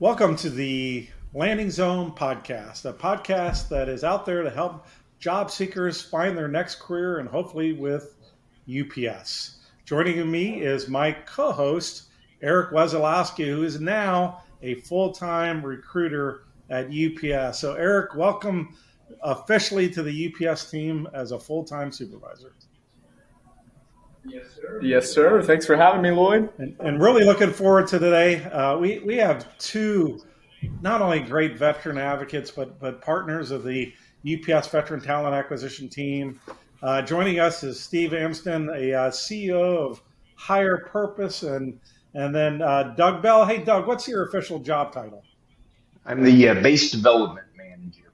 Welcome to the Landing Zone podcast, a podcast that is out there to help job seekers find their next career and hopefully with UPS. Joining me is my co host, Eric Wesolowski, who is now a full time recruiter at UPS. So, Eric, welcome officially to the UPS team as a full time supervisor. Yes, sir. Thanks for having me, Lloyd. And really looking forward to today. We have two not only great veteran advocates, but partners of the UPS Veteran Talent Acquisition Team. Joining us is Steve Amsden, a CEO of Higher Purpose, and then Doug Bell. Hey, Doug, what's your official job title? I'm the base development manager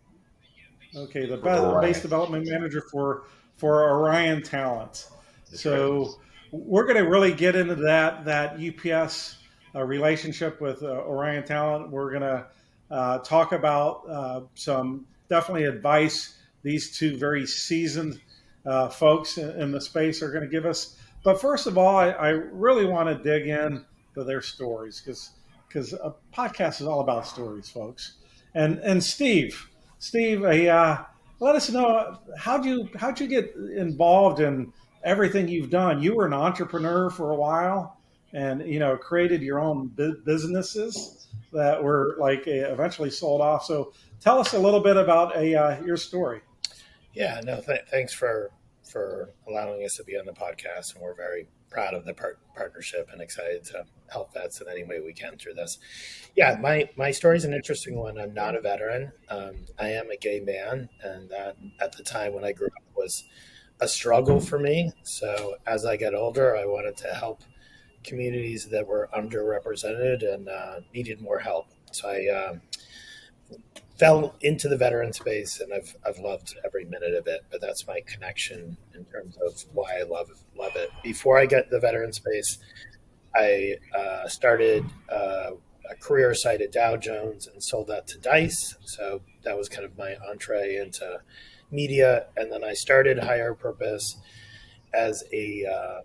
Okay, the for base Orion. development manager for Orion Talent. That's right. So we're going to really get into that UPS relationship with Orion Talent. We're going to talk about some definitely advice these two very seasoned folks in the space are going to give us. But first of all, I really want to dig in to their stories because a podcast is all about stories, folks. And Steve, let us know how'd you get involved in everything you've done. You were an entrepreneur for a while, and created your own businesses that were eventually sold off. So tell us a little bit about your story. Yeah, no, thanks for allowing us to be on the podcast, and we're very proud of the partnership and excited to help vets in any way we can through this. Yeah, my story is an interesting one. I'm not a veteran. I am a gay man, and that at the time when I grew up was a struggle for me. So as I get older, I wanted to help communities that were underrepresented and needed more help. So I fell into the veteran space, and I've loved every minute of it. But that's my connection in terms of why I love it. Before I get the veteran space, I started a career site at Dow Jones and sold that to Dice. So that was kind of my entree into media, and then I started Higher Purpose as a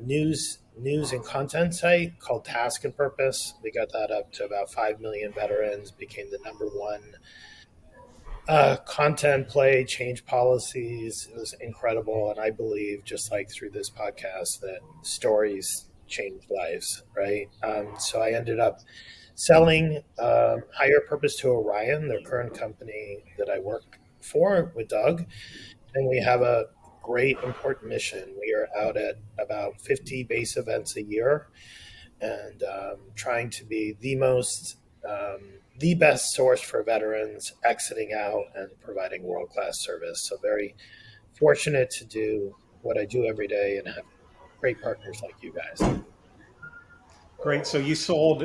news and content site called Task and Purpose. We got that up to about 5 million veterans, became the number one content play, changed policies. It was incredible. And I believe, just like through this podcast, that stories change lives, right? So I ended up selling Higher Purpose to Orion, their current company that I work for with Doug. And we have a great, important mission. We are out at about 50 base events a year, and trying to be the best source for veterans exiting out and providing world-class service. So very fortunate to do what I do every day and have great partners like you guys. Great. So you sold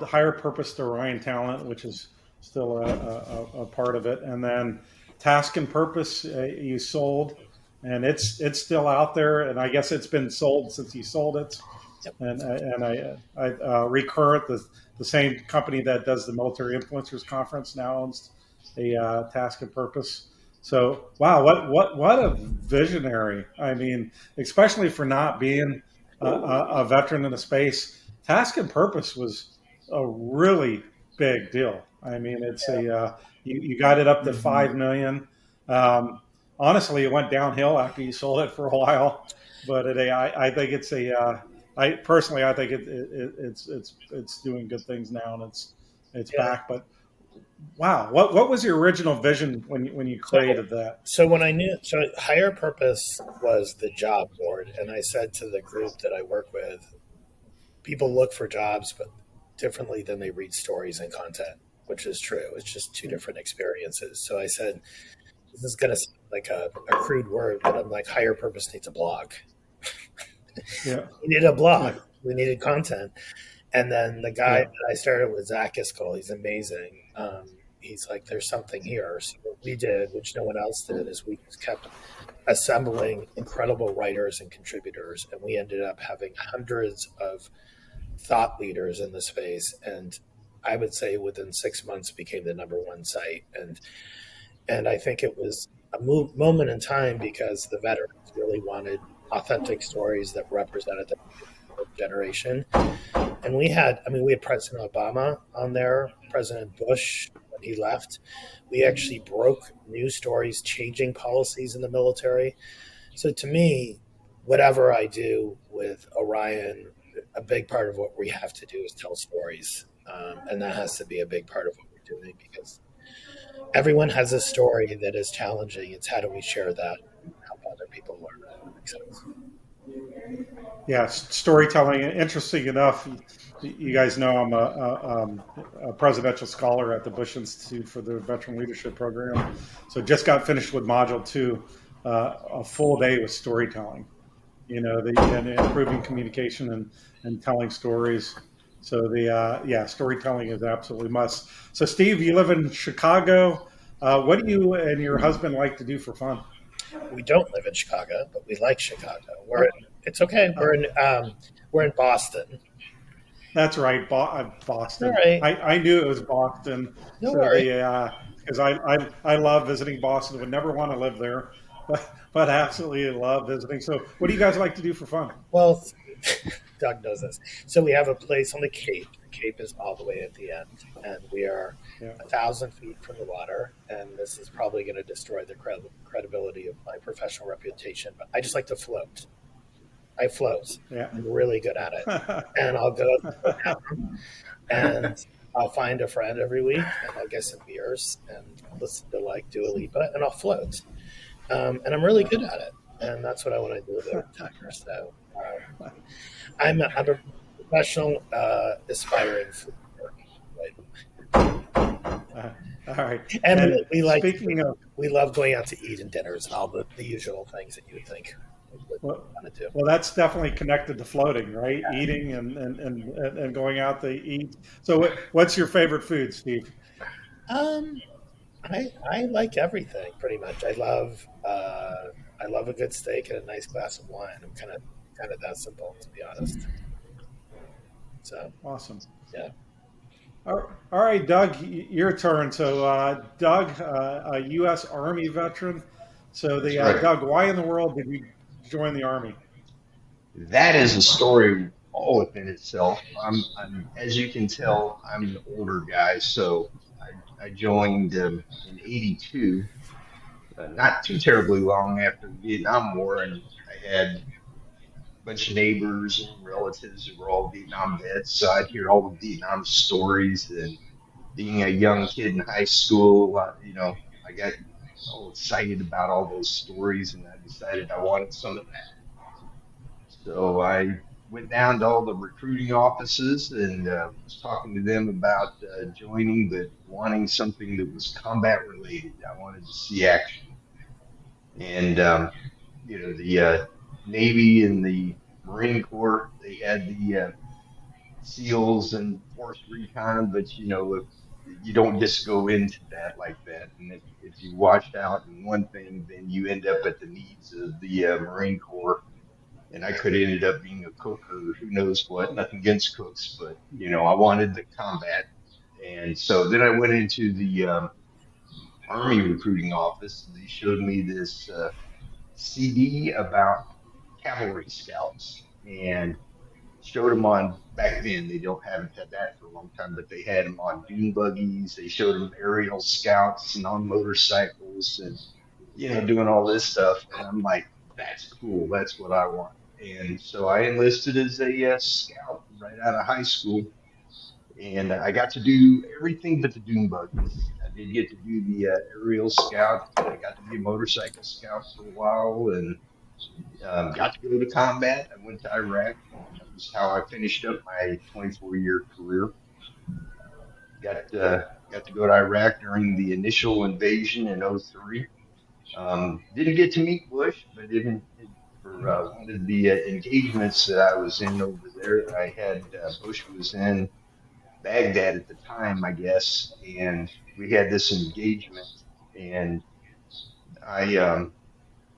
Higher Purpose to Orion Talent, which is still a part of it, and then Task and Purpose you sold, and it's still out there, and I guess it's been sold since you sold it. Yep. And I Recurrent, the same company that does the Military Influencers Conference, now owns a Task and Purpose. So wow, what a visionary! I mean, especially for not being a veteran in the space, Task and Purpose was a really big deal. I mean, it's you got it up to 5 million. Honestly, it went downhill after you sold it for a while, but I think it's I personally I think it's doing good things now, and it's back. But wow, what was your original vision when you created that? So Higher Purpose was the job board, and I said to the group that I work with, people look for jobs, but differently than they read stories and content, which is true. It's just two different experiences. So I said, this is going to sound like a crude word, but I'm like, Higher Purpose needs a blog. Yeah. We needed a blog. We needed content. And then the guy that I started with, Zach Iskall, he's amazing. He's like, there's something here. So what we did, which no one else did, is we just kept assembling incredible writers and contributors. And we ended up having hundreds of thought leaders in the space, and I would say within 6 months became the number one site. And I think it was a moment in time because the veterans really wanted authentic stories that represented them generation. And we had President Obama on there, President Bush when he left. We actually broke news stories, changing policies in the military. So to me, whatever I do with Orion, a big part of what we have to do is tell stories. And that has to be a big part of what we're doing because everyone has a story that is challenging. It's how do we share that and help other people learn it? That makes sense. Yeah, storytelling. Interesting enough, you guys know I'm a presidential scholar at the Bush Institute for the Veteran Leadership Program. So just got finished with Module 2, a full day with storytelling. And improving communication and telling stories. So storytelling is absolutely must. So Steve, you live in Chicago. What do you and your husband like to do for fun? We don't live in Chicago, but we like Chicago. It's okay. We're in Boston. That's right, Boston. All right. I knew it was Boston. No worry. Because I love visiting Boston. Would never want to live there, but absolutely love visiting. So, what do you guys like to do for fun? Well, Doug knows this. So we have a place on the Cape. The Cape is all the way at the end, and we are 1,000 feet from the water. And this is probably going to destroy the credibility of my professional reputation. But I just like to float. I float. Yeah. I'm really good at it. And I'll go down and I'll find a friend every week and I'll get some beers and listen to like Dua Lipa and I'll float. And I'm really good at it. And that's what I want to do with the timer. So I'm a professional aspiring floater. All right. And we love going out to eat and dinners and all the usual things that you would think. Well, that's definitely connected to floating, right? Yeah. Eating and going out to eat. So, what's your favorite food, Steve? I like everything pretty much. I love a good steak and a nice glass of wine. I'm kind of that simple, to be honest. So awesome. Yeah. All right, Doug, your turn. So, Doug, a U.S. Army veteran. So, right. Doug, why in the world did you join the Army? That is a story all within itself. I'm as you can tell, I'm an older guy, so I joined in '82, not too terribly long after the Vietnam War, and I had a bunch of neighbors and relatives who were all Vietnam vets, so I'd hear all the Vietnam stories. And being a young kid in high school, I got all excited about all those stories, and I decided I wanted some of that. So I went down to all the recruiting offices and was talking to them about joining, but wanting something that was combat related. I wanted to see action. And, the Navy and the Marine Corps, they had the SEALs and Force Recon, but, if you don't just go into that like that. And if you watched out in one thing, then you end up at the needs of the Marine Corps. And I could have ended up being a cook or who knows what. Nothing against cooks, but I wanted the combat. And so then I went into the Army recruiting office. They showed me this CD about cavalry scouts and showed them on, back then they haven't had that for a long time, but they had them on dune buggies. They showed them aerial scouts and on motorcycles and doing all this stuff. And I'm like, that's cool. That's what I want. And so I enlisted as a scout right out of high school. And I got to do everything but the dune buggies. I did get to do the aerial scout. I got to be a motorcycle scout for a while and got to go to combat. I went to Iraq. And that was how I finished up my 24-year career. Got to go to Iraq during the initial invasion in '03. Didn't get to meet Bush, but for one of the engagements that I was in over there, I had Bush was in Baghdad at the time, I guess, and we had this engagement. And I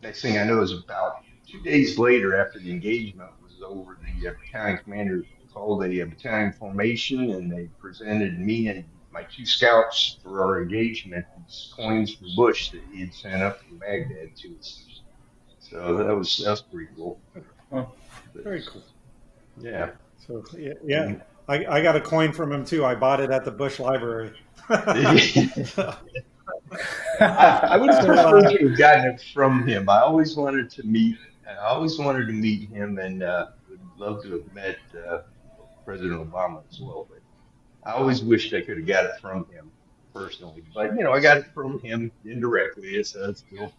next thing I know is about 2 days later, after the engagement was over, the battalion commander called a battalion formation, and they presented me and my two scouts for our engagement these coins for Bush that he had sent up from Baghdad to us. So that was pretty cool. Very cool. Yeah. So yeah, I got a coin from him too. I bought it at the Bush Library. So, I would have so preferred to have gotten it from him. I always wanted to meet him, and would love to have met President Obama as well. But I always wished I could have got it from him personally. But I got it from him indirectly, so it's still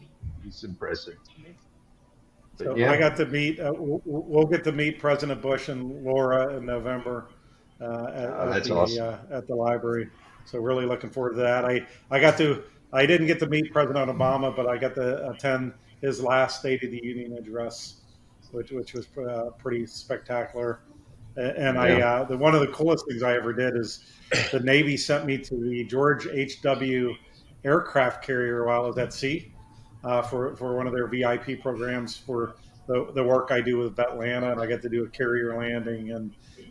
it's impressive to me. But So I yeah, got to meet. We'll get to meet President Bush and Laura in November that's awesome. at the library. So really looking forward to that. I got to. I didn't get to meet President Obama, but I got to attend his last State of the Union address, which was pretty spectacular. And Yeah. one of the coolest things I ever did is the Navy sent me to the George H.W. aircraft carrier while I was at sea for one of their VIP programs for the work I do with Vetlanta, and I get to do a carrier landing,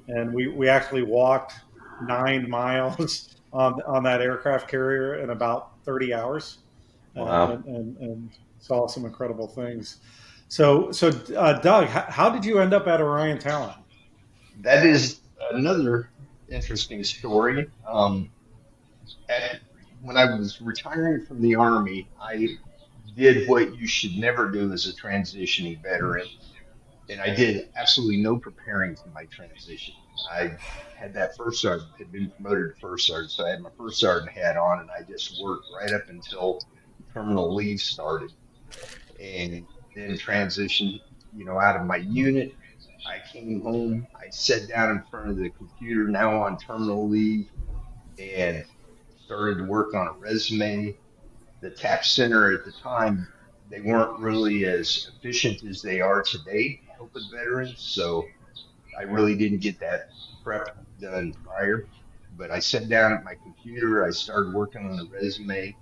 and we actually walked 9 miles on that aircraft carrier in about 30 hours, Wow. and saw some incredible things. So Doug, how did you end up at Orion Talent? That is another interesting story. At, when I was retiring from the Army, I did what you should never do as a transitioning veteran, and I did absolutely no preparing for my transition. I had that first sergeant, had been promoted to first sergeant, so I had my first sergeant hat on, and I just worked right up until terminal leave started, and then transitioned, out of my unit. I came home, I sat down in front of the computer, now on terminal leave, and started to work on a resume. The TAP Center at the time, they weren't really as efficient as they are today helping veterans. So I really didn't get that prep done prior. But I sat down at my computer, I started working on a resume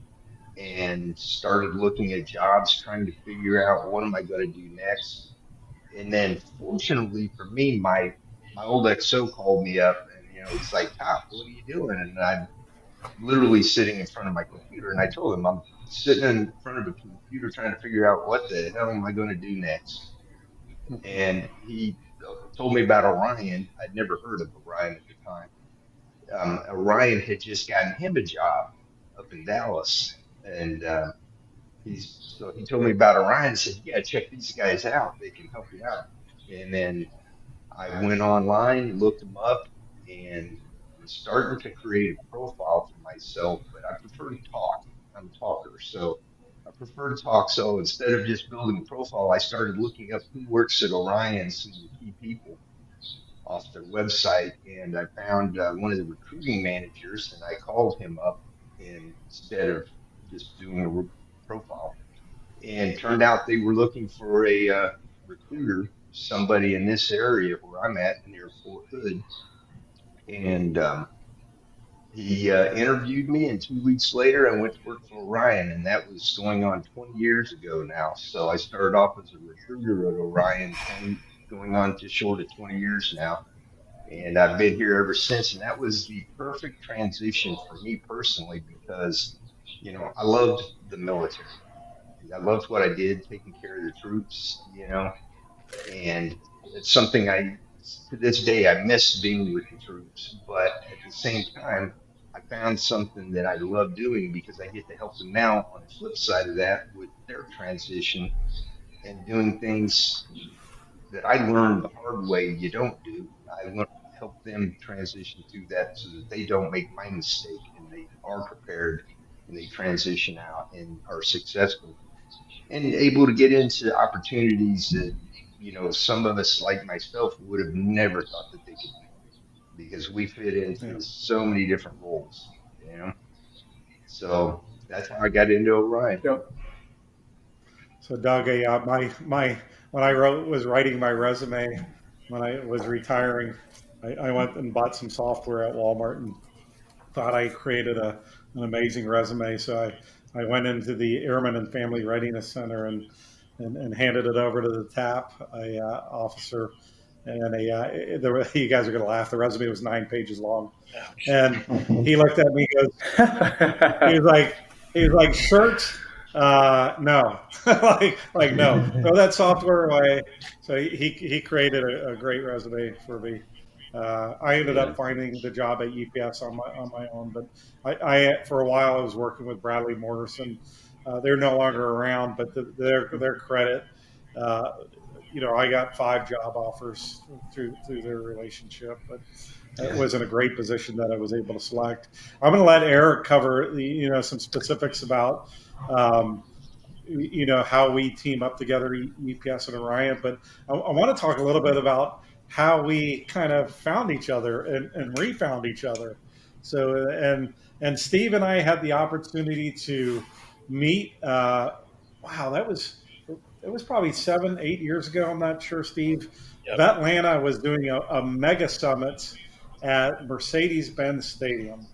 and started looking at jobs, trying to figure out what am I going to do next. And then fortunately for me, my old XO called me up and he's like, Top, what are you doing? And I'm literally sitting in front of my computer, and I told him I'm sitting in front of a computer trying to figure out what the hell am I going to do next. And he told me about Orion. I'd never heard of Orion at the time. Orion had just gotten him a job up in Dallas, and he told me about Orion and said, "You got to check these guys out. They can help you out." And then I went online, looked them up, and was starting to create a profile for myself, but I prefer to talk. I'm a talker, so I prefer to talk. So instead of just building a profile, I started looking up who works at Orion, some of the key people off their website, and I found one of the recruiting managers, and I called him up instead of just doing a profile. And turned out they were looking for a recruiter, somebody in this area where I'm at near Fort Hood, and he interviewed me. And 2 weeks later, I went to work for Orion, and that was going on 20 years ago now. So I started off as a recruiter at Orion, 20, going on to short of 20 years now, and I've been here ever since. And that was the perfect transition for me personally because, I loved the military. I loved what I did, taking care of the troops, and it's something to this day, I miss being with the troops. But at the same time, I found something that I love doing because I get to help them out on the flip side of that with their transition and doing things that I learned the hard way you don't do. I learned help them transition through that so that they don't make my mistake and they are prepared and they transition out and are successful and able to get into opportunities that some of us like myself would have never thought that they could do because we fit Yeah. into so many different roles, so that's how I got into Orion. Yep. So Doug, my when I was writing my resume when I was retiring, I went and bought some software at Walmart and thought I created an amazing resume. So I went into the Airman and Family Readiness Center and handed it over to the TAP officer. And you guys are going to laugh. The resume was 9 pages long, and he looked at me. He goes, he was like, shirt, No, like no, throw that software away. So he created a great resume for me. I ended Yeah. up finding the job at UPS on my own, but I for a while I was working with Bradley Morrison. They're no longer around, but their credit, uh, I got 5 job offers through their relationship, but it Yeah. was in a great position that I was able to select. I'm going to let Eric cover some specifics about um, how we team up together, UPS and Orion. But I want to talk a little bit about how we kind of found each other and refound each other. So and Steve and I had the opportunity to meet. Wow, it was probably 7, 8 years ago. I'm not sure, Steve. Yep. Vetlanta was doing a mega summit at Mercedes-Benz Stadium,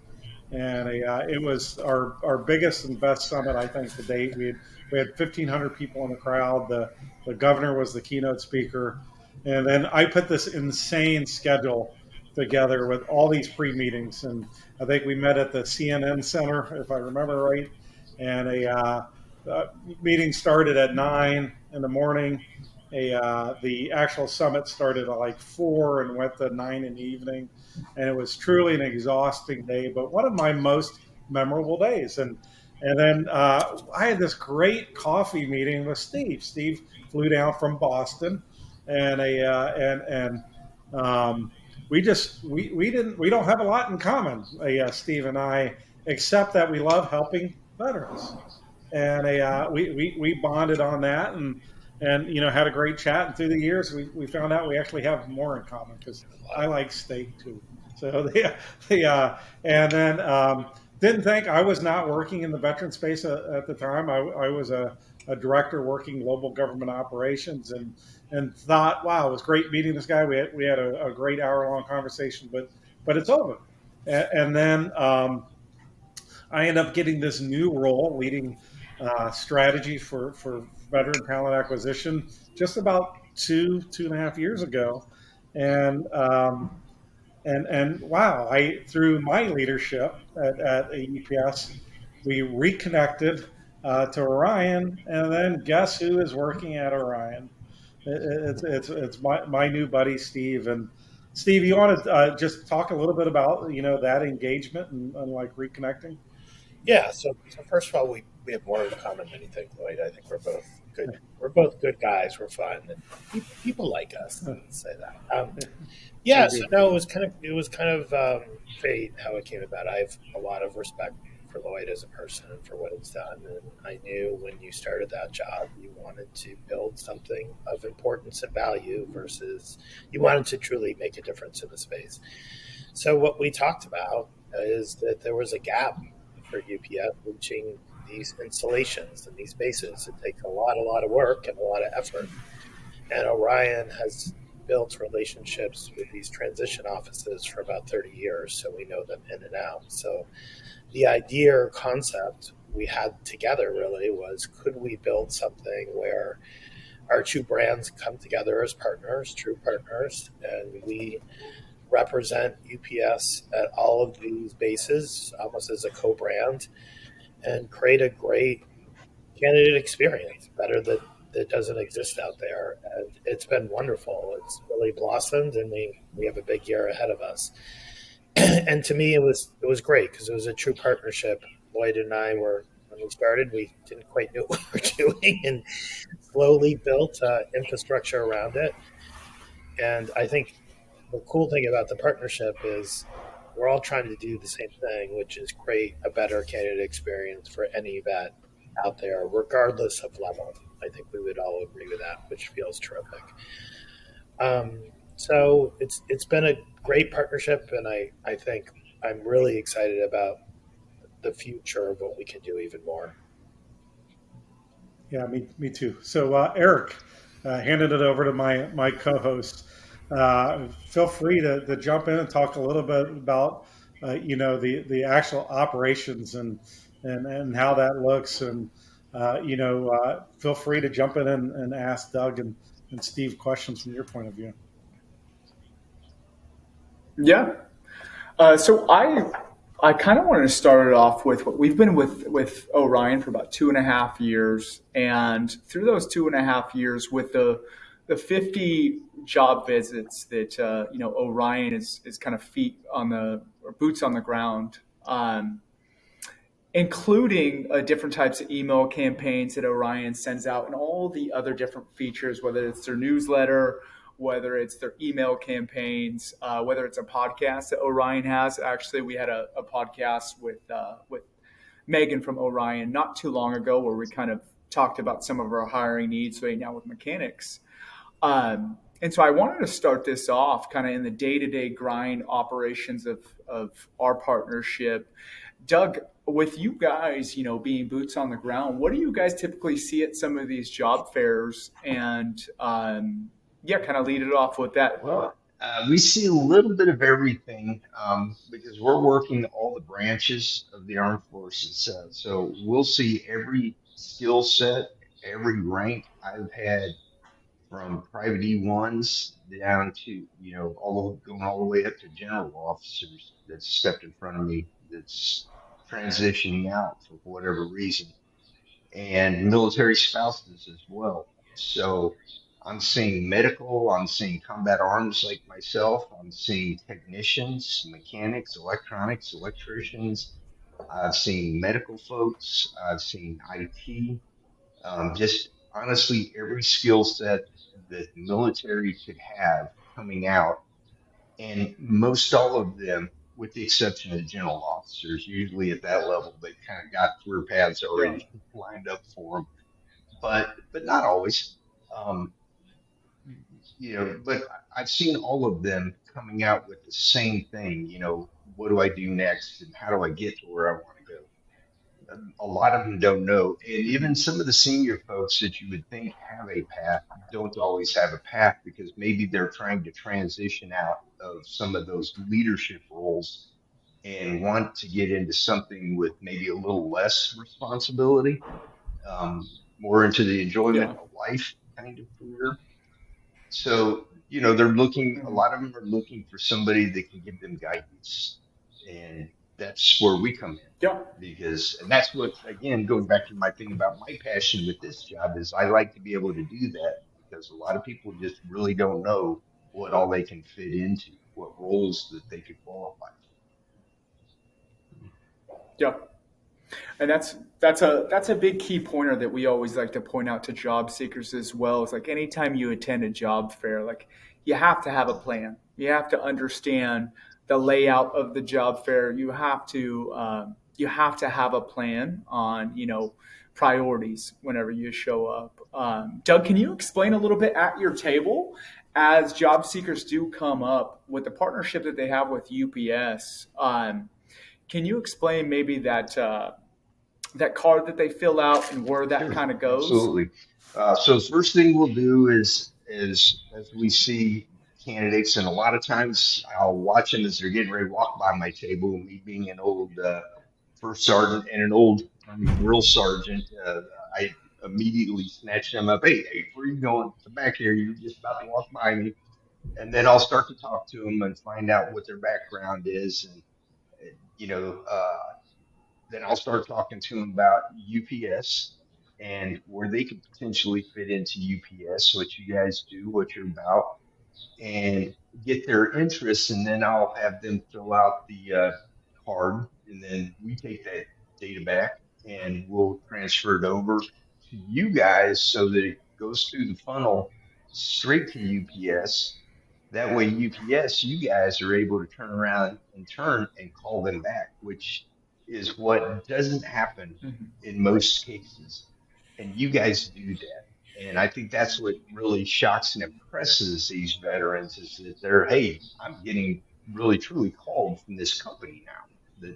and it was our biggest and best summit I think to date. We had 1,500 people in the crowd. The governor was the keynote speaker, and then I put this insane schedule together with all these pre-meetings, and I think we met at the CNN Center if I remember right, and uh, meeting started at 9 in the morning. The actual summit started at like 4 and went to 9 in the evening, and it was truly an exhausting day, but one of my most memorable days. And then I had this great coffee meeting with Steve. Steve flew down from Boston, and a and we don't have a lot in common, Steve and I, except that we love helping veterans, and we bonded on that, and had a great chat. And through the years, we found out we actually have more in common because I like steak too. So and then didn't think I was not working in the veteran space at the time. I was a director working global government operations, and thought, wow, it was great meeting this guy. We had a great hour-long conversation, but it's over. And then I ended up getting this new role leading strategy for veteran talent acquisition just about 2.5 years ago, and wow, I through my leadership at UPS, we reconnected to Orion, and then guess who is working at Orion? It's my new buddy Steve. And Steve, you want to just talk a little bit about that engagement and like reconnecting? Yeah. So first of all, we have more in common than you think, Lloyd. I think we're both good. We're both good guys. We're fun, and people like us. Let's say that. Yeah. Very So good. no, it was kind of fate how it came about. I have a lot of respect for Lloyd as a person and for what he's done, and I knew when you started that job, you wanted to build something of importance and value versus you wanted to truly make a difference in the space. So what we talked about is that there was a gap for UPS reaching these installations and these bases. It takes a lot of work and a lot of effort. And Orion has built relationships with these transition offices for about 30 years, so we know them in and out. So the idea or concept we had together really was, could we build something where our two brands come together as partners, true partners, and we represent UPS at all of these bases almost as a co-brand and create a great candidate experience, better that doesn't exist out there. And it's been wonderful. It's really blossomed, and we have a big year ahead of us. And to me, it was great because it was a true partnership. Lloyd and I were when we started, we didn't quite know what we were doing, and slowly built infrastructure around it. And I think the cool thing about the partnership is we're all trying to do the same thing, which is create a better candidate experience for any vet out there, regardless of level. I think we would all agree with that, which feels terrific. So it's been a great partnership, and I think I'm really excited about the future of what we can do even more. Yeah, me too. So, Eric, handed it over to my co-host. Feel free to jump in and talk a little bit about the actual operations and how that looks, and feel free to jump in and ask Doug and Steve questions from your point of view. Yeah. So I kind of wanted to start it off with what we've been with Orion for about 2.5 years, and through those 2.5 years, with the 50 job visits that Orion is kind of feet on the or boots on the ground, including different types of email campaigns that Orion sends out, and all the other different features, whether it's their newsletter, whether it's their email campaigns, whether it's a podcast that Orion has. Actually, we had a podcast with Megan from Orion not too long ago where we kind of talked about some of our hiring needs right now with mechanics. And so I wanted to start this off kind of in the day-to-day grind operations of our partnership. Doug, with you guys, being boots on the ground, what do you guys typically see at some of these job fairs? And kind of lead it off with that. Well, we see a little bit of everything because we're working all the branches of the armed forces. So we'll see every skill set, every rank. I've had from private E1s down to, going all the way up to general officers that stepped in front of me that's transitioning out for whatever reason, and military spouses as well. So I'm seeing medical, I'm seeing combat arms like myself, I'm seeing technicians, mechanics, electronics, electricians. I've seen medical folks, I've seen IT, just honestly every skill set that the military could have coming out, and most all of them, with the exception of general officers, usually at that level, they've kind of got career paths Yeah. already lined up for them, but not always. Um, but I've seen all of them coming out with the same thing. What do I do next, and how do I get to where I want to go? A lot of them don't know. And even some of the senior folks that you would think have a path don't always have a path because maybe they're trying to transition out of some of those leadership roles and want to get into something with maybe a little less responsibility, more into the enjoyment Yeah. of life kind of career. So, they're looking, a Mhm. lot of them are looking for somebody that can give them guidance. And that's where we come in Yeah. and that's what, again, going back to my thing about my passion with this job is I like to be able to do that because a lot of people just really don't know what all they can fit into, what roles that they could qualify Yeah. And that's a big key pointer that we always like to point out to job seekers as well. Is like anytime you attend a job fair, like you have to have a plan. You have to understand the layout of the job fair. You have to have a plan on priorities whenever you show up. Doug, can you explain a little bit at your table as job seekers do come up with the partnership that they have with UPS? Can you explain maybe that card that they fill out and where it. that Sure, kind of goes? absolutely. So the first thing we'll do is as we see candidates, and a lot of times I'll watch them as they're getting ready to walk by my table. Me being an old first sergeant and an old Army drill sergeant, I immediately snatch them up. Hey, where are you going? Come back here. You're just about to walk by me. And then I'll start to talk to them and find out what their background is. And, you know, then I'll start talking to them about UPS and where they could potentially fit into UPS, what you guys do, what you're about, and get their interest. And then I'll have them fill out the card, and then we take that data back and we'll transfer it over to you guys so that it goes through the funnel straight to UPS. That way, UPS, you guys are able to turn around and turn and call them back, which is what doesn't happen Mhm. in most cases. And you guys do that. And I think that's what really shocks and impresses these veterans is that they're, hey, I'm getting really truly called from this company now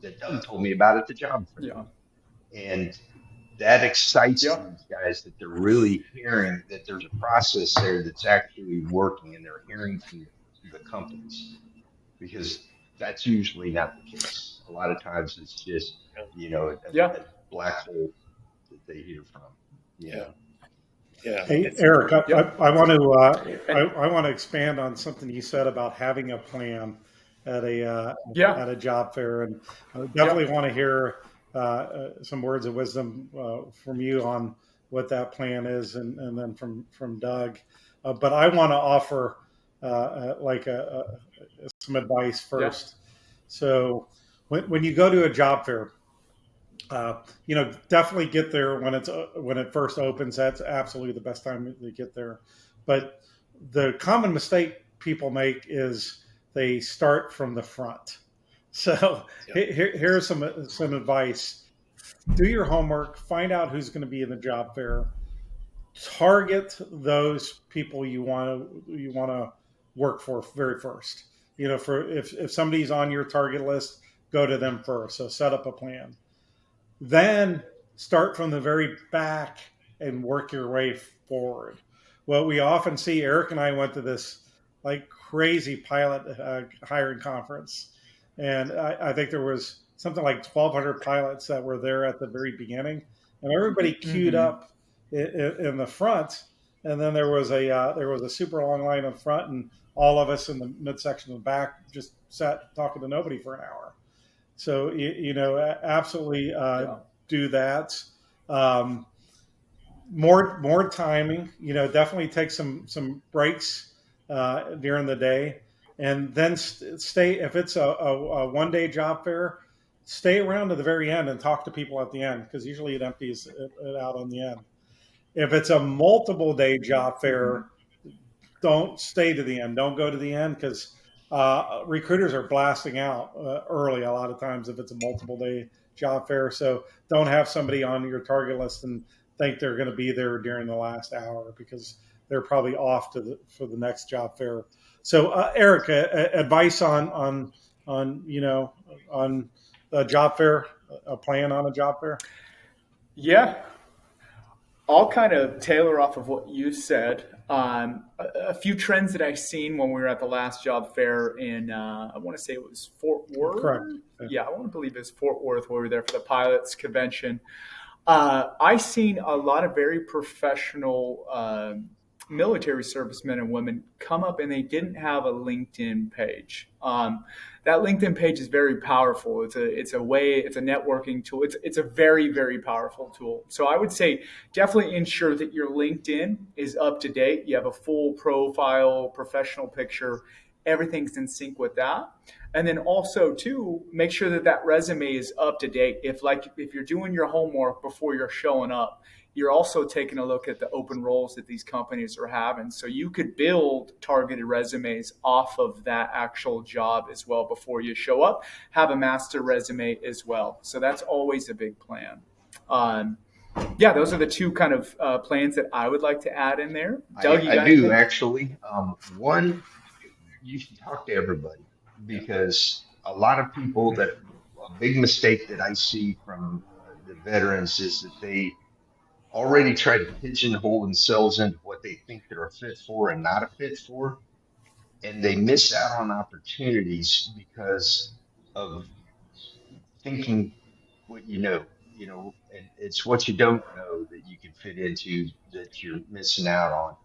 that Doug told me about at the job fair. Yeah. And that excites Yeah. these guys that they're really hearing that there's a process there that's actually working and they're hearing from the companies because that's usually not the case. A lot of times it's just, Yeah. a black hole that they hear from. Yeah. Yeah. Hey, It's Eric, Yep. I want to And I want to expand on something you said about having a plan. at a job fair, and I definitely want to hear some words of wisdom from you on what that plan is, and then from Doug. But I want to offer some advice first. So when you go to a job fair, definitely get there when it first opens. That's absolutely the best time to get there. But the common mistake people make is they start from the front. So here's some advice. Do your homework. Find out who's going to be in the job fair. Target those people you want to work for very first. For if somebody's on your target list, go to them first. So set up a plan. Then start from the very back and work your way forward. What we often see, Eric and I went to this like crazy pilot hiring conference, and I think there was something like 1,200 pilots that were there at the very beginning, and everybody queued up in the front, and then there was a super long line in front, and all of us in the midsection of the back just sat talking to nobody for an hour. So absolutely do that. More timing. Definitely take some breaks during the day, and then stay. If it's a 1-day job fair, stay around to the very end and talk to people at the end, because usually it empties it out on the end. If it's a multiple day job fair, don't stay to the end. Don't go to the end, because recruiters are blasting out early a lot of times if it's a multiple day job fair. So don't have somebody on your target list and think they're going to be there during the last hour, because they're probably off for the next job fair. So Eric, advice on a job fair, a plan on a job fair? Yeah. I'll kind of tailor off of what you said. A few trends that I've seen when we were at the last job fair in, I want to say it was Fort Worth. Correct. Yeah, I want to believe it's Fort Worth, where we were there for the pilots convention. I seen a lot of very professional military servicemen and women come up, and they didn't have a LinkedIn page. That LinkedIn page is very powerful. It's a networking tool. It's a very, very powerful tool. So I would say definitely ensure that your LinkedIn is up to date. You have a full profile, professional picture. Everything's in sync with that. And then also too, make sure that resume is up to date. If you're doing your homework before you're showing up, you're also taking a look at the open roles that these companies are having. So you could build targeted resumes off of that actual job as well before you show up. Have a master resume as well. So that's always a big plan. Those are the two kind of plans that I would like to add in there. Doug, I do actually. One, you should talk to everybody, because a lot of people a big mistake that I see from the veterans is that they already try to pigeonhole themselves into what they think they're a fit for and not a fit for. And they miss out on opportunities because of thinking what and it's what you don't know that you can fit into that you're missing out on.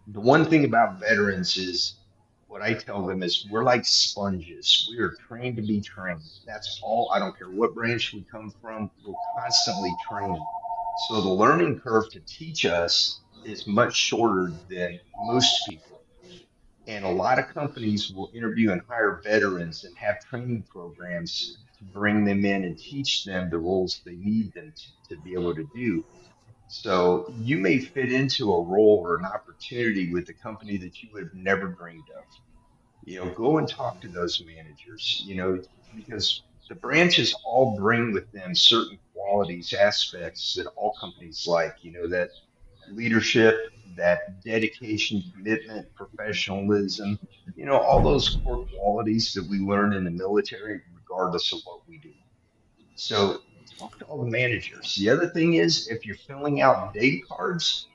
The one thing about veterans is, what I tell them is, we're like sponges. We are trained to be trained. That's all. I don't care what branch we come from. We're constantly training. So the learning curve to teach us is much shorter than most people. And a lot of companies will interview and hire veterans and have training programs to bring them in and teach them the roles they need them to be able to do. So you may fit into a role or an opportunity with a company that you would have never dreamed of. Go and talk to those managers, because the branches all bring with them certain qualities, aspects that all companies like, that leadership, that dedication, commitment, professionalism, all those core qualities that we learn in the military, regardless of what we do. So talk to all the managers. The other thing is, if you're filling out date cards,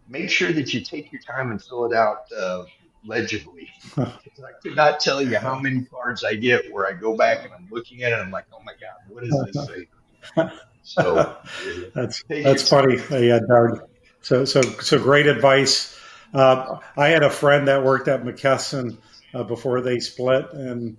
make sure that you take your time and fill it out legibly. Because I could not tell you how many cards I get where I go back and I'm looking at it and I'm like, oh my God, what does this say? So that's funny. Yeah, Doug. So great advice. I had a friend that worked at McKesson before they split, and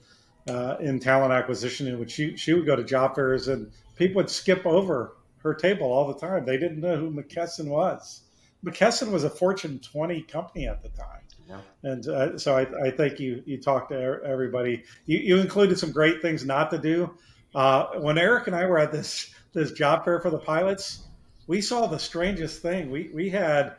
in talent acquisition, in which she would go to job fairs and people would skip over her table all the time. They didn't know who McKesson was. McKesson was a Fortune 20 company at the time. Yeah. And so I think you talked to everybody. You included some great things not to do. When Eric and I were at this job fair for the pilots, we saw the strangest thing. We had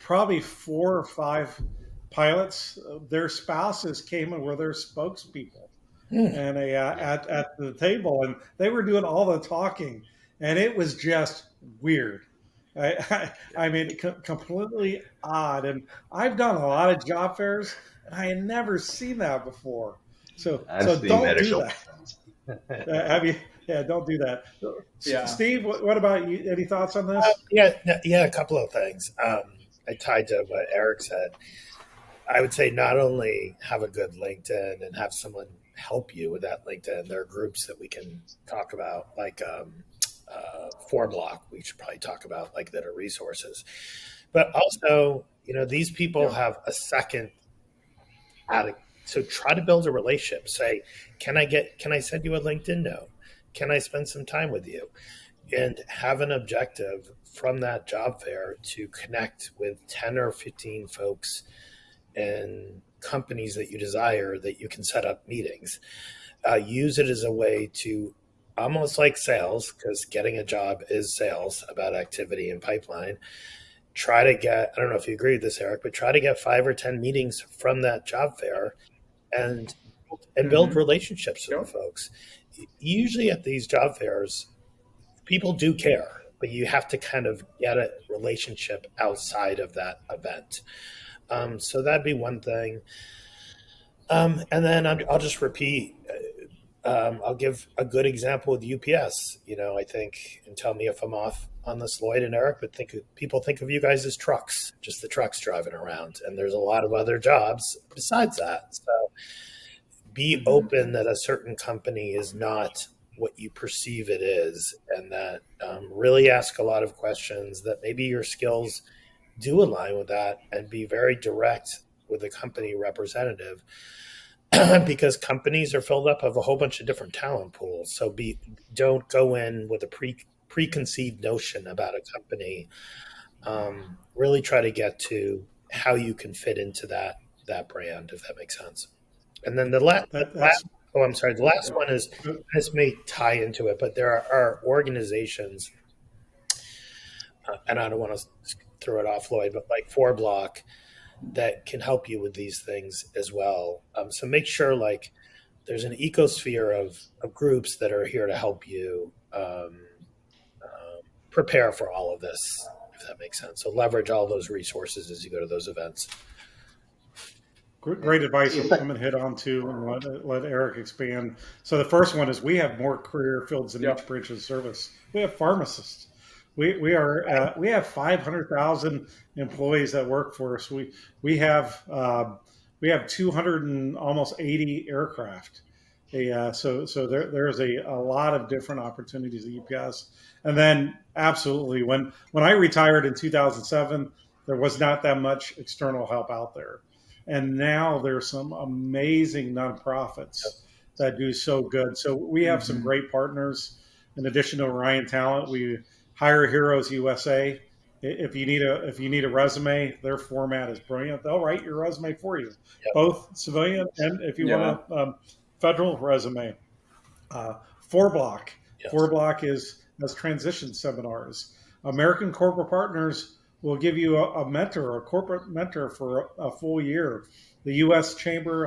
probably 4 or 5 pilots. Their spouses came and were their spokespeople, and at the table, and they were doing all the talking, and it was just weird. I mean, completely odd. And I've done a lot of job fairs, and I had never seen that before. So don't do that. Have you? Yeah, don't do that. Yeah. Steve, what about you? Any thoughts on this? Yeah, a couple of things. I tied to what Eric said. I would say not only have a good LinkedIn and have someone help you with that LinkedIn. There are groups that we can talk about, like Forblock. We should probably talk about, like, that are resources. But also, these people have a second addict. So try to build a relationship. Say, can I send you a LinkedIn note? Can I spend some time with you? And have an objective from that job fair to connect with 10 or 15 folks and companies that you desire, that you can set up meetings. Use it as a way to, almost like sales, because getting a job is sales, about activity and pipeline. Try to get, I don't know if you agree with this, Eric, but try to get 5 or 10 meetings from that job fair and build relationships with the folks. Usually at these job fairs, people do care, but you have to kind of get a relationship outside of that event. So that'd be one thing. And then I'll just repeat, I'll give a good example with UPS. I think, and tell me if I'm off on this, Lloyd and Eric, but people think of you guys as trucks, just the trucks driving around. And there's a lot of other jobs besides that. So be open that a certain company is not what you perceive it is, and that really ask a lot of questions, that maybe your skills do align with that, and be very direct with a company representative because companies are filled up of a whole bunch of different talent pools. So don't go in with a preconceived notion about a company. Really try to get to how you can fit into that brand, if that makes sense. And then the last one is, this may tie into it, but there are organizations, and I don't want to throw it off, Lloyd, but like Forblock, that can help you with these things as well. So make sure, like, there's an ecosphere of groups that are here to help you prepare for all of this, if that makes sense. So leverage all those resources as you go to those events. Great advice. I'm going to hit on to and let Eric expand. So the first one is, we have more career fields in each branch of service. We have pharmacists. We have 500,000 employees that work for us. We have 200 and almost 80 aircraft. So there's a lot of different opportunities at UPS. And then absolutely, when I retired in 2007, there was not that much external help out there. And now there's some amazing nonprofits that do so good. So we have some great partners. In addition to Orion Talent, we Hire Heroes USA. If you need a resume, their format is brilliant. They'll write your resume for you, both civilian and if you want a federal resume. Forblock. Forblock has transition seminars. American Corporate Partners will give you a mentor, a corporate mentor for a full year. The U.S. Chamber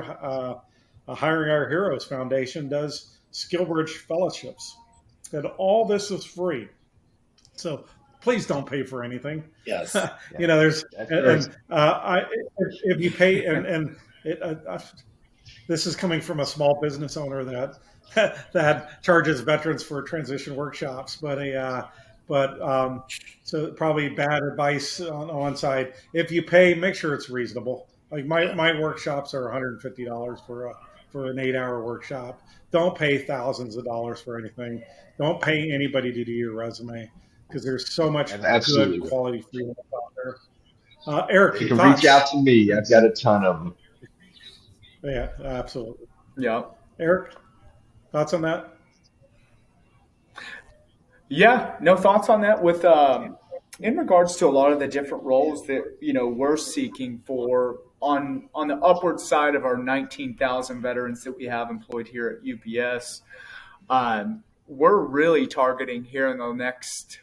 Hiring Our Heroes Foundation does SkillBridge fellowships. And all this is free. So please don't pay for anything. Yes. There's, if you pay, this is coming from a small business owner that charges veterans for transition workshops, so probably bad advice on one side. If you pay, make sure it's reasonable. Like my workshops are $150 for an 8-hour workshop. Don't pay thousands of dollars for anything. Don't pay anybody to do your resume, because there's so much good quality free out there. Eric, you can reach out to me. I've got a ton of them. Yeah, absolutely. Yeah. Eric, thoughts on that? Yeah, no thoughts on that. With in regards to a lot of the different roles that we're seeking for on the upward side of our 19,000 veterans that we have employed here at UPS, we're really targeting here in the next.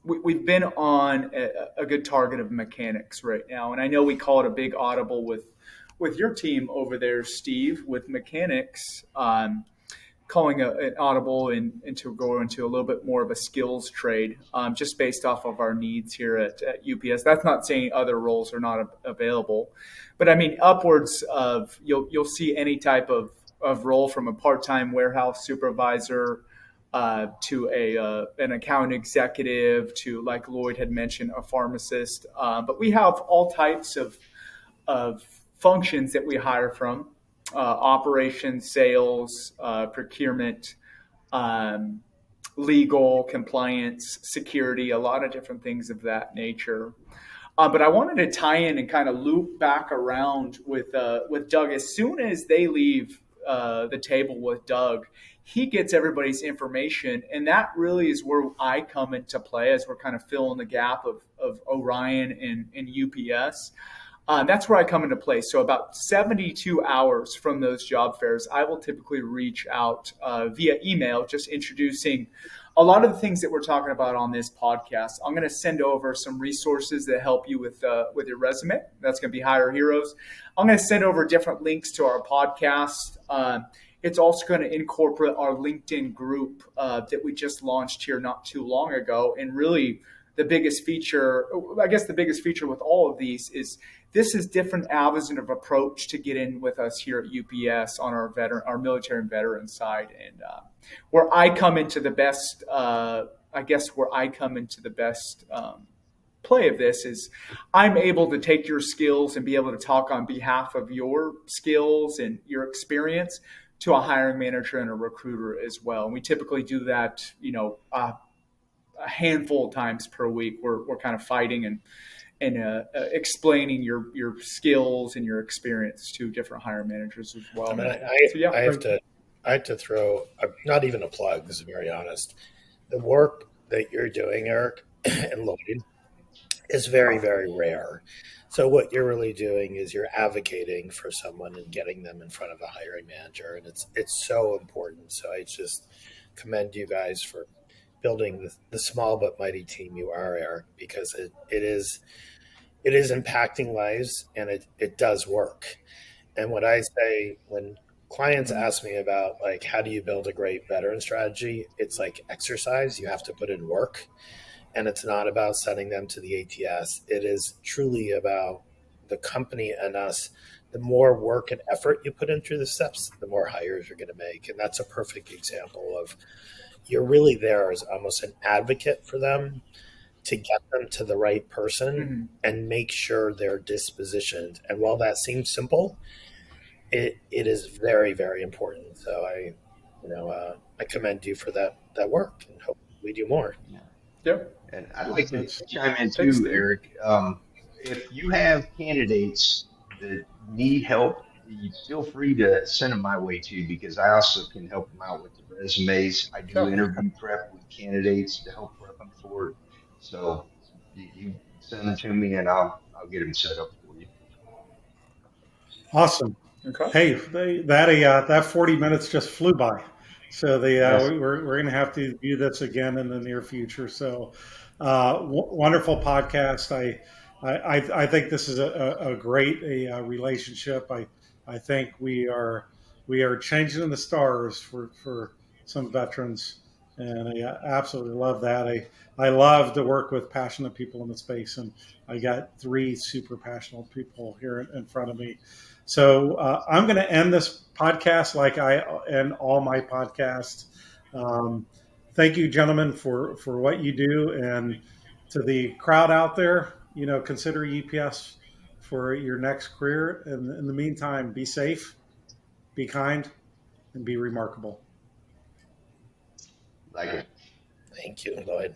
We've been on a good target of mechanics right now, and I know we call it a big audible with your team over there, Steve, with mechanics. Calling an audible and to go into a little bit more of a skills trade, just based off of our needs here at UPS. That's not saying other roles are not available, but I mean upwards of you'll see any type of role from a part-time warehouse supervisor to an account executive to, like Lloyd had mentioned, a pharmacist. But we have all types of functions that we hire from: operations, sales, procurement, um, legal, compliance, security, a lot of different things of that nature. But I wanted to tie in and kind of loop back around with Doug. As soon as they leave the table with Doug, he gets everybody's information, and that really is where I come into play as we're kind of filling the gap of Orion and UPS. That's where I come into play. So about 72 hours from those job fairs, I will typically reach out via email, just introducing a lot of the things that we're talking about on this podcast. I'm going to send over some resources that help you with your resume. That's going to be Hire Heroes. I'm going to send over different links to our podcast. It's also going to incorporate our LinkedIn group that we just launched here not too long ago. And really, the biggest feature with all of these is this is different avenues of approach to get in with us here at UPS on our military and veteran side. And where I come into the best, play of this is I'm able to take your skills and be able to talk on behalf of your skills and your experience to a hiring manager and a recruiter as well. And we typically do that, a handful of times per week. We're kind of fighting and explaining your skills and your experience to different hiring managers as well. I mean, So yeah, I have to throw not even a plug. To be very honest, the work that you're doing, Eric and Lloyd, is very, very rare. So what you're really doing is you're advocating for someone and getting them in front of a hiring manager, and it's so important. So I just commend you guys for building the small but mighty team you are, Eric, because it is impacting lives, and it does work. And what I say when clients ask me about, like, how do you build a great veteran strategy, it's like exercise. You have to put in work, and it's not about sending them to the ATS. It is truly about the company and us. The more work and effort you put in through the steps, the more hires you're going to make. And that's a perfect example of you're really there as almost an advocate for them to get them to the right person and make sure they're dispositioned. And while that seems simple, it is very, very important. So I commend you for that work, and hope we do more. yeah. And I'd like to chime in Thanks, too, Steve. Eric. If you have candidates that need help, you feel free to send them my way too, because I also can help them out with the resumes. I do Yeah. interview prep with candidates to help prep them for it. So you send them to me, and I'll get them set up for you. Awesome. Okay. Hey, that 40 minutes just flew by. So Yes. we're going to have to do this again in the near future. So wonderful podcast. I think this is a great relationship. I think we are changing the stars for some veterans, and I absolutely love that. I love to work with passionate people in the space, and I got three super passionate people here in front of me. So I'm going to end this podcast like I end all my podcasts. Um, Thank you, gentlemen, for what you do, and to the crowd out there, consider UPS for your next career. And in the meantime, be safe, be kind, and be remarkable. Like it. Thank you, Lloyd.